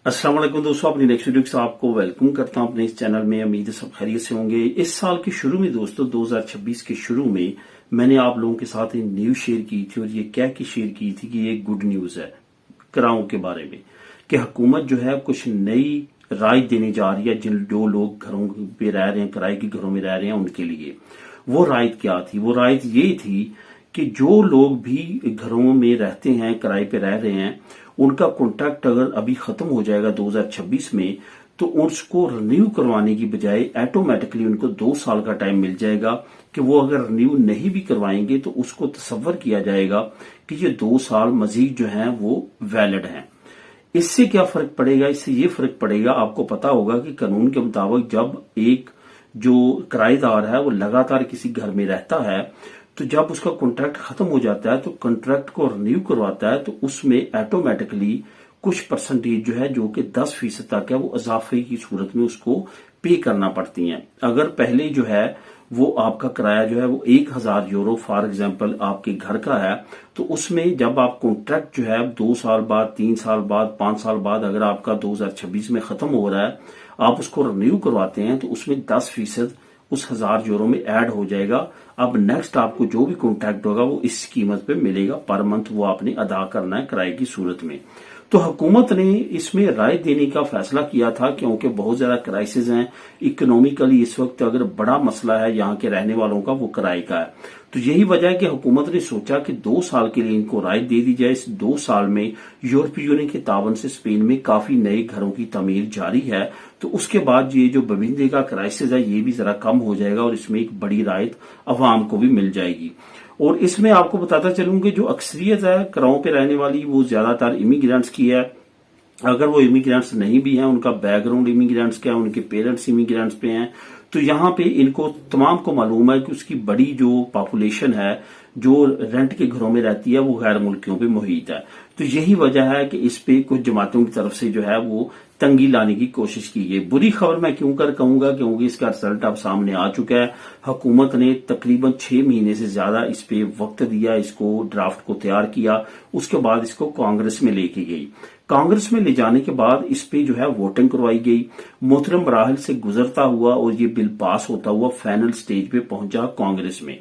अस्सलाम वालेकुम दोस्तों, अपनी नेक्स्ट वीडियो के साथ आपको वेलकम करता हूं अपने इस चैनल में। उम्मीद है सब खैरियत से होंगे। इस साल के शुरू में दोस्तों 2026 के शुरू में मैंने आप लोगों के साथ एक न्यूज शेयर की थी और ये कह के शेयर की थी कि ये गुड न्यूज है करारों के बारे में, कि हुकूमत जो है कुछ नई राय देने जा रही है जो लोग घरों पे रह रहे हैं, किराए के घरों में रह रहे हैं, उनके लिए। वो राय क्या थी? वो राय ये थी कि जो लोग भी घरों में रहते हैं, किराए पे रह रहे हैं, उनका कॉन्ट्रैक्ट अगर अभी खत्म हो जाएगा 2026 में, तो उसको रिन्यू करवाने की बजाय ऑटोमेटिकली उनको 2 साल का टाइम मिल जाएगा कि वो अगर रिन्यू नहीं भी करवाएंगे तो उसको तसव्वुर किया जाएगा कि ये 2 साल मजीद जो हैं वो वैलिड हैं। इससे क्या फर्क पड़ेगा? इससे ये फर्क पड़ेगा, आपको पता होगा कि कानून के मुताबिक जब एक जो किराएदार है वो लगातार किसी घर में रहता है, तो जब उसका कॉन्ट्रैक्ट खत्म हो जाता है तो कॉन्ट्रैक्ट को रिन्यू करवाता है, तो उसमें ऑटोमेटिकली कुछ परसेंटेज जो है, जो कि 10% तक है, वो इजाफे की सूरत में उसको पे करना पड़ती हैं। अगर पहले जो है वो आपका किराया जो है वो 1000 यूरो फॉर एग्जांपल आपके घर का है, तो उसमें जब आप कॉन्ट्रैक्ट जो है 2 साल बाद, 3 साल बाद, 5 साल बाद अगर आपका 2026 में खत्म हो रहा है, आप उसको रिन्यू करवाते हैं, तो उसमें 10% उस 1000 यूरो में ऐड हो जाएगा। अब नेक्स्ट आपको जो भी कॉन्ट्रैक्ट होगा वो इस कीमत पे मिलेगा पर मंथ, वो आपने अदा करना है किराए की सूरत में। तो हुकूमत ने इसमें राय देने का फैसला किया था क्योंकि बहुत ज्यादा क्राइसिस हैं इकोनॉमिकली। इस वक्त अगर बड़ा मसला है यहाँ के रहने वालों का, वो किराए का है। तो यही वजह है कि हुकूमत ने सोचा कि 2 साल के लिए इनको राय दे दी जाए। इस 2 साल में यूरोपीय यूनियन के तावन से स्पेन में काफी नए घरों की तमीर जारी है, तो उसके बाद ये जो बविंदे का क्राइसिस है ये भी जरा कम हो जाएगा और इसमें एक बड़ी राहत अवाम को भी मिल जाएगी। और इसमें आपको बताता चलूं कि जो अक्सरियत है किराओं पे रहने वाली, वो ज्यादातर इमिग्रेंट्स की है। अगर वो इमिग्रेंट्स नहीं भी हैं, उनका बैकग्राउंड इमिग्रेंट्स का है, उनके पेरेंट्स इमिग्रेंट्स पे हैं, तो यहाँ पे इनको तमाम को मालूम है कि उसकी बड़ी जो पॉपुलेशन है जो रेंट के घरों में रहती है वो गैर मुल्कियों पे मुहित है। तो यही वजह है कि इस पे कुछ जमातों की तरफ से जो है वो तंगी लाने की कोशिश की गई। बुरी खबर मैं क्यों कर कहूंगा, क्योंकि इसका रिजल्ट अब सामने आ चुका है। हुकूमत ने तकरीबन 6 महीने से ज्यादा इस पे वक्त दिया, इसको ड्राफ्ट को तैयार किया, उसके बाद इसको कांग्रेस में लेके गई। कांग्रेस में ले जाने के बाद इस पे जो है वोटिंग करवाई गई, मुख्तलिफ मराहल से गुजरता हुआ और ये बिल पास होता हुआ फाइनल स्टेज पे पहुंचा कांग्रेस में।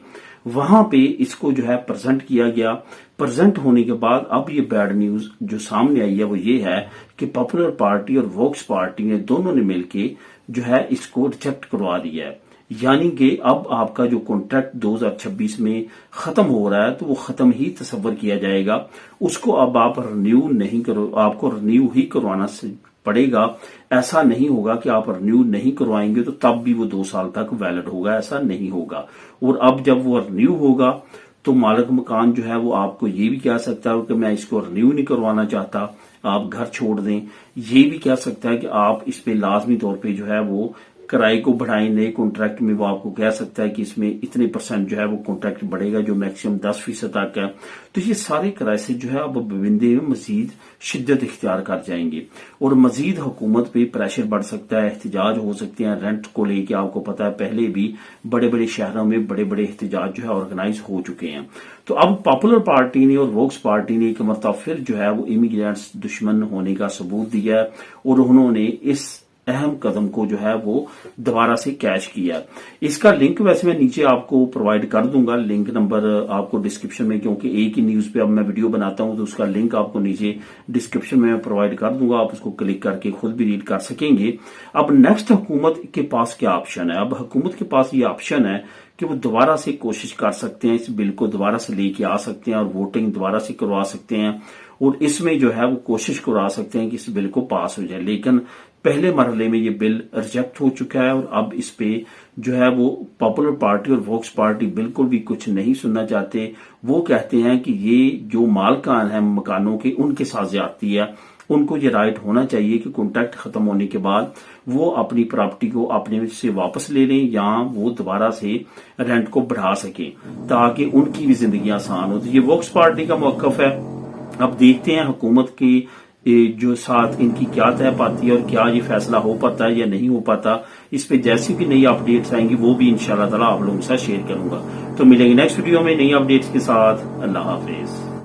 वहां पे इसको जो है प्रेजेंट किया गया। प्रेजेंट होने के बाद अब ये बैड न्यूज जो सामने आई है वो ये है कि पॉपुलर पार्टी और वोक्स पार्टी ने दोनों ने मिलके जो है इसको रिजेक्ट करवा दिया है। यानी कि अब आपका जो कॉन्ट्रैक्ट 2026 में खत्म हो रहा है तो वो खत्म ही तस्वर किया जाएगा, उसको अब आप रिन्यू नहीं करो, आपको रिन्यू ही करवाना पड़ेगा। ऐसा नहीं होगा कि आप रिन्यू नहीं करवाएंगे तो तब भी वो 2 साल तक वैलिड होगा, ऐसा नहीं होगा। और अब जब वो रिन्यू होगा तो मालिक मकान जो है वो आपको ये भी कह सकता है कि मैं इसको रिन्यू नहीं करवाना चाहता, आप घर छोड़ दें। ये भी कह सकता है कि आप इस पे लाजमी तौर पे जो है वो किराए को बढ़ाएं। नए कॉन्ट्रैक्ट में वो आपको कह सकता है कि इसमें इतने % जो है वो कॉन्ट्रैक्ट बढ़ेगा, जो मैक्सिमम 10% तक है। तो ये सारे क्राइसिस जो है अब बविंदे में मजीद शिद्दत इख्तियार कर जाएंगे और मजीद हुकूमत पे प्रेशर बढ़ सकता है, एहतजाज हो सकते हैं रेंट को लेके। आपको पता है पहले भी बड़े बड़े शहरों में बड़े बड़े एहतजाज जो है ऑर्गेनाइज हो चुके हैं। तो अब पॉपुलर पार्टी ने और वोक्स पार्टी ने एक मरतबा फिर जो है वो इमिग्रेंट्स दुश्मन होने का सबूत दिया है और उन्होंने इस अहम कदम को जो है वो दोबारा से कैच किया। इसका लिंक वैसे मैं नीचे आपको प्रोवाइड कर दूंगा, लिंक नंबर आपको डिस्क्रिप्शन में, क्योंकि एक ही न्यूज पे अब मैं वीडियो बनाता हूं तो उसका लिंक आपको नीचे डिस्क्रिप्शन में प्रोवाइड कर दूंगा, आप उसको क्लिक करके खुद भी रीड कर सकेंगे। अब नेक्स्ट हुकूमत के पास क्या ऑप्शन है? अब हुकूमत के पास ये ऑप्शन है कि वो दोबारा से कोशिश कर सकते हैं, इस बिल को दोबारा से लेके आ सकते हैं और वोटिंग दोबारा से करवा सकते हैं और इसमें जो है वो कोशिश करवा सकते हैं कि इस बिल को पास हो जाए। लेकिन पहले मरहले में ये बिल रिजेक्ट हो चुका है और अब इस पे जो है वो पॉपुलर पार्टी और वोक्स पार्टी बिल्कुल भी कुछ नहीं सुनना चाहते। वो कहते हैं कि ये जो मालकान है मकानों के, उनके साथ ज्यादती है, उनको ये राइट होना चाहिए कि कॉन्ट्रैक्ट खत्म होने के बाद वो अपनी प्रॉपर्टी को अपने से वापस ले लें या वो दोबारा से रेंट को बढ़ा सकें ताकि उनकी भी जिंदगी आसान हो। तो ये वोक्स पार्टी का मौकफ है। अब देखते हैं हुकूमत की जो साथ इनकी क्या तय पाती है और क्या ये फैसला हो पाता है या नहीं हो पाता। इस पे जैसी भी नई अपडेट्स आएंगी वो भी इंशाल्लाह ताला आप लोगों के साथ शेयर करूंगा। तो मिलेंगे नेक्स्ट वीडियो में नई अपडेट्स के साथ। अल्लाह हाफिज।